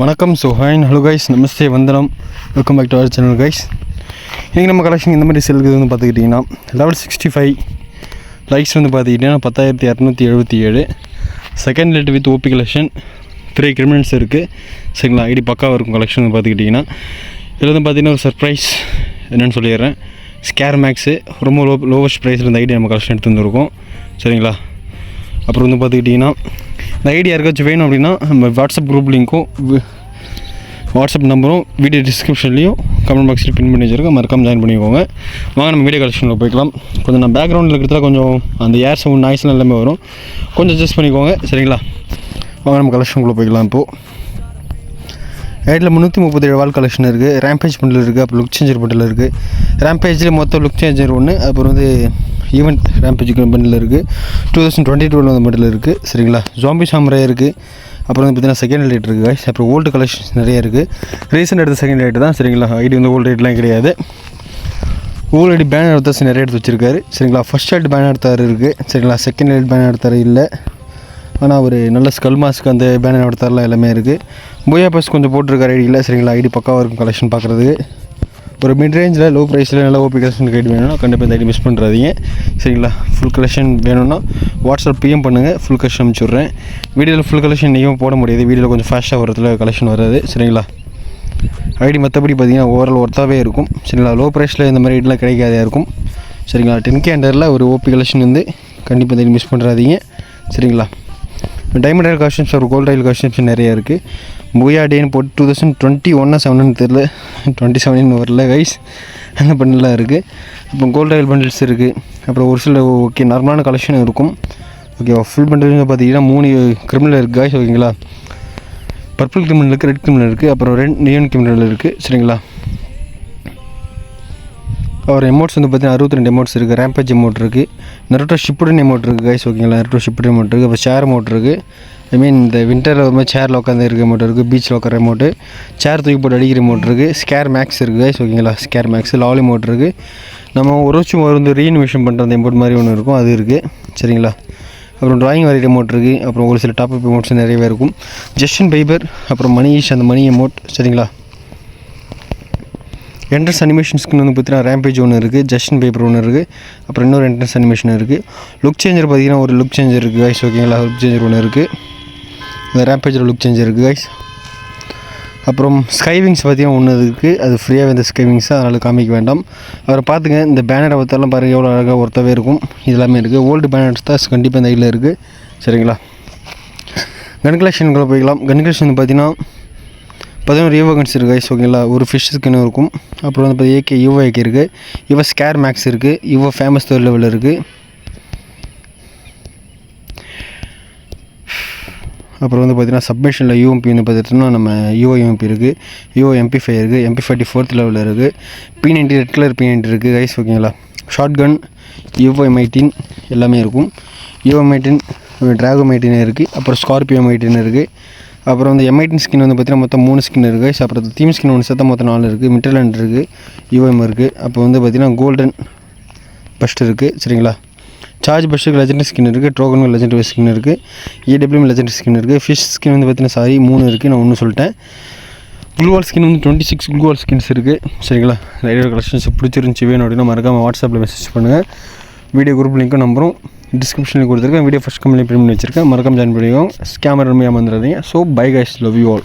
வணக்கம். So hi hello guys, நமஸ்தே, வந்தனம், welcome back to our channel guys. இன்றைக்கி நம்ம கலெக்ஷன் இந்த மாதிரி செல்லுக்கு வந்து பார்த்துக்கிட்டிங்கன்னா லெவல் 65 லைக்ஸ் வந்து பார்த்துக்கிட்டிங்கன்னா 10,277. செகண்ட் லேட் வித் ஓபி கலெக்ஷன் 3 கிரிமினல்ஸ் இருக்குது. சரிங்களா, ஐடி பக்காவாக இருக்கும் கலெக்ஷன் வந்து பார்த்துக்கிட்டிங்கன்னா. இதில் வந்து பார்த்திங்கன்னா ஒரு சர்ப்ரைஸ் என்னென்னு சொல்லிடுறேன். ஸ்கேர் மேக்ஸு ரொம்ப லோவஸ்ட் ப்ரைஸில் இந்த ஐடி நம்ம கலெக்ஷன் எடுத்து வந்துருக்கோம். சரிங்களா, அப்புறம் வந்து பார்த்துக்கிட்டிங்கன்னா இந்த ஐடி யாருக்காச்சும் வேணும் அப்படின்னா நம்ம வாட்ஸ்அப் குரூப் லிங்க்கும் வாட்ஸ்அப் நம்பரும் வீடியோ டிஸ்கிரிப்ஷன்லேயும் கமெண்ட் பாக்ஸில் பின் பண்ணி வச்சுருக்கேன். மறக்காமல் ஜாயின் பண்ணிக்கோங்க. வாங்க நம்ம வீடியோ கலெக்ஷனில் போய்க்கலாம். கொஞ்சம் நான் பேக்ரவுண்டில் இருக்கிறதுல கொஞ்சம் அந்த ஏர் சவுண்ட் நாய்ஸ்லாம் எல்லாமே வரும், கொஞ்சம் அட்ஜஸ்ட் பண்ணிக்கோங்க. சரிங்களா, வாங்க நம்ம கலெக்ஷனுக்குள்ளே போய்க்கலாம். இப்போது ஐடியில் 337 வால் கலெக்ஷன் இருக்குது. ரேம்பேஜ் பண்டில் இருக்குது, அப்புறம் லுக் சேஞ்சர் பண்டில் இருக்குது. ரேம்பேஜில் மொத்தம் லுக் சேஞ்சர் ஒன்று, அப்புறம் வந்து ஈவெண்ட் ரேம்பேஜ் பண்டில் இருக்குது. 2022 வந்து பண்டில் இருக்குது. சரிங்களா, ஜாம்பி சாம்ரே இருக்குது. அப்புறம் வந்து பார்த்திங்கன்னா செகண்ட் லைட் இருக்குது. அப்புறம் ஓல்டு கலெக்ஷன்ஸ் நிறைய இருக்குது. ரீசெண்ட் எடுத்த செகண்ட் லைட்டு தான். சரிங்களா, ஐடி வந்து ஓல்டு ரேட்லாம் கிடையாது. ஓல்டு ஐடி பேனர் எடுத்தாச்சு நிறைய எடுத்து வச்சுருக்காரு. சரிங்களா, ஃபஸ்ட் லைட் பேனர் எடுத்தார் இருக்குது. சரிங்களா, செகண்ட் லைட் பேனர் எடுத்தார் இல்லை, ஆனால் ஒரு நல்ல ஸ்கல் மாஸ்க்கு அந்த பேனர் எடுத்தாரெலாம் எல்லாமே இருக்குது. போயா பஸ் கொஞ்சம் போட்டிருக்காரு ஐடியில். சரிங்களா, ஐடி பக்காவாக இருக்கும் கலெக்ஷன் பார்க்குறதுக்கு. ஒரு மிட் ரேஞ்சில் லோ ப்ரைஸில் நல்லா ஓபி கலெக்ஷன் ஐடி வேணும்னா கண்டிப்பாக இந்த ஐடி மிஸ் பண்ணுறாதீங்க. சரிங்களா, ஃபுல் கலெக்ஷன் வேணும்னா வாட்ஸ்அப் பிஎம் பண்ணுங்கள், ஃபுல் கலெக்ஷன் அனுப்பிச்சுட்றேன். வீடியோவில் ஃபுல் கலெக்ஷன் இன்றைக்கும் போட முடியாது, வீடியோவில் கொஞ்சம் ஃபாஸ்ட்டாக வரதுல கலெக்ஷன் வராது. சரிங்களா, ஐடி மற்றபடி பார்த்திங்கன்னா ஓவரால் ஒர்த்தாகவே இருக்கும். சரிங்களா, லோ ப்ரைஸில் இந்த மாதிரி ஐடிலாம் கிடைக்காதே இருக்கும். சரிங்களா, 10K அண்டரில் ஒரு ஓபி கலெக்ஷன் வந்து கண்டிப்பாக இந்த ஐடி மிஸ் பண்ணுறாதீங்க. சரிங்களா, டைமண்ட் ரயில் கலெக்ஷன்ஸ், ஒரு கோல்டு ரயில் கலெக்ஷன்ஸ் நிறையா இருக்குது. பூயா டேன்னு போட்டு 2021 7 தெரில, 27 வரல கைஸ், அந்த பண்டிலாம் இருக்குது. அப்புறம் கோல்டு ரயில் பண்டில்ஸ் இருக்குது. அப்புறம் ஒரு சில ஓகே நார்மலான கலெக்ஷன் இருக்கும். ஓகேவா, ஃபுல் பண்டில் பார்த்தீங்கன்னா 3 கிரிமினல் இருக்குது கைஸ். ஓகேங்களா, பர்பிள் கிரிமினல் இருக்குது, ரெட் கிரிமினல் இருக்குது, அப்புறம் ரெட் நியன் கிரிமினல் இருக்குது. சரிங்களா, அவர் எமௌண்ட்ஸ் வந்து பார்த்திங்கன்னா 62 எமௌண்ட்ஸ் இருக்குது. ரேம்பேஜ் எமௌண்ட் இருக்குது. நருட்டோ ஷிப்புடன் எமௌண்ட் இருக்குது கைஸ். ஓகேங்களா, நருட்டோ ஷிப்புடன் எமௌண்ட் இருக்குது. அப்புறம் சேர் எமௌண்ட் இருக்குது. ஐ மீன் இந்த வின்டரில் ஒரு மாதிரி சேரில் உட்காந்து இருக்க எமௌண்ட் இருக்குது. பீச்சில் உட்கார எமௌண்ட்டு, சேர் தூக்கி போட்டு அடிக்கிற எமௌண்ட் இருக்குது. ஸ்கேர் மேக்ஸ் இருக்குது கைஸ். ஓகேங்களா, ஸ்கேர் மேக்ஸ் லாலி எமௌண்ட் இருக்குது. நம்ம ஒரு வருஷம் வந்து ரீஇன்வெஷன் பண்ணுற அந்த எமௌண்ட் மாதிரி ஒன்று இருக்கும், அது இருக்குது. சரிங்களா, அப்புறம் ட்ராயிங் வரைகிற எமௌண்ட் இருக்குது. அப்புறம் ஒரு சில டாப்அப் எமௌண்ட்ஸ் நிறையவே இருக்கும். ஜஸ்டின் பைபர், அப்புறம் மணிஷ், அந்த மணி எமௌண்ட். சரிங்களா, என்ட்ரன்ஸ் அனிமேஷன் ஸ்கின் வந்து பார்த்தீங்கன்னா ரேம்பேஜ் ஒன்று இருக்குது, ஜஸ்டின் பேப்பர் ஒன்று இருக்குது, அப்புறம் இன்னொரு என்ட்ரன்ஸ் அனிமேஷன் இருக்குது. லுக் சேஞ்சர் பார்த்திங்கன்னா ஒரு லுக் சேஞ்சர் இருக்குது கைஸ். ஓகேங்களா, லுக் சேஞ்சர் ஒன்று இருக்குது. இந்த ரேம்பேஜில் லுக் சேஞ்சர் இருக்குது கைஸ். அப்புறம் ஸ்கைவிங்ஸ் பார்த்திங்கன்னா ஒன்று இருக்குது, அது ஃப்ரீயாக இந்த ஸ்கைவிங்ஸ், அதனால் காமிக்க வேண்டாம். அவரை பார்த்துங்க. இந்த பேனரை பார்த்தாலும் பாருங்கள் எவ்வளோ அழகாக ஒருத்தவே இருக்கும். இதெல்லாமே இருக்குது. ஓல்டு பேனர்ஸ் தான் கண்டிப்பாக இந்த ஐடியில் இருக்குது. சரிங்களா, கன் கலெக்ஷனுக்குள்ளே போய்க்கலாம். கன் கலெக்ஷன் பார்த்திங்கன்னா 11 ஈவோ கன்ஸ் இருக்குது கைஸ். ஓகேங்களா, ஒரு ஃபிஷ் ஸ்கின்னு இருக்கும். அப்புறம் வந்து ஏகே ஈவோ ஏகே இருக்குது. ஈவோ ஸ்கேர் மேக்ஸ் இருக்குது. ஈவோ ஃபேமஸ் 3rd லெவலில் இருக்குது. அப்புறம் வந்து பார்த்திங்கன்னா சப்மிஷனில் யூஎம்பி வந்து பார்த்துட்டோம்னா நம்ம யூஓ யூஎம்பி இருக்குது. யூஓ MP5 இருக்குது. MP40 4th லெவலில் இருக்குது. P90 ரெட் கலர் P90 இருக்குது கைஸ். ஓகேங்களா, ஷார்ட் கன், யூஓ M18 எல்லாமே இருக்கும். யூஓ M18, ட்ராகோ M18 இருக்குது. அப்புறம் ஸ்கார்பியோ M18 இருக்குது. அப்புறம் வந்து M18 ஸ்கின் வந்து பார்த்திங்கன்னா மொத்தம் 3 ஸ்கின் இருக்குது. அப்புறம் தீம் ஸ்கின் ஒன்று சேர்த்தா மொத்தம் 4 இருக்குது. மிட்டர்லேண்ட் இருக்குது, யூஎம் இருக்குது. அப்போ வந்து பார்த்திங்கன்னா கோல்டன் பஸ்ட் இருக்குது. சரிங்களா, சார்ஜ் பஸ்ட்டுக்கு லெஜெண்டரி ஸ்கின் இருக்குது. ட்ரோகனுக்கு லெஜெண்டரி ஸ்கின் இருக்குது. EWM லெஜெண்டரி ஸ்கின் இருக்குது. ஃபிஷ் ஸ்கின் வந்து பார்த்திங்கன்னா 3 இருக்குது, நான் ஒன்று சொல்லிட்டேன். குளுவால் ஸ்கின் வந்து 26 குளுவால் ஸ்கின்ஸ் இருக்குது. சரிங்களா, நிறைய கலெக்ஷன்ஸ் பிடிச்சிருந்துச்சி வேணும் அப்படின்னா மறக்காமல் வாட்ஸ்அப்பில் மெசேஜ் பண்ணுங்கள். வீடியோ குரூப் லிங்க்கும் நம்பரும் டிஸ்கிரிப்ஷனில் கொடுத்துருக்கேன். வீடியோ ஃபஸ்ட் கமெண்ட்ல பிரிண்ட் பண்ணி வச்சுருக்கேன். மறக்காம ஜாயின் பண்ணிக்கோங்க. ஸ்கேமர் ரொம்ப ஏமாந்துடாதீங்க. So bye guys, love you all.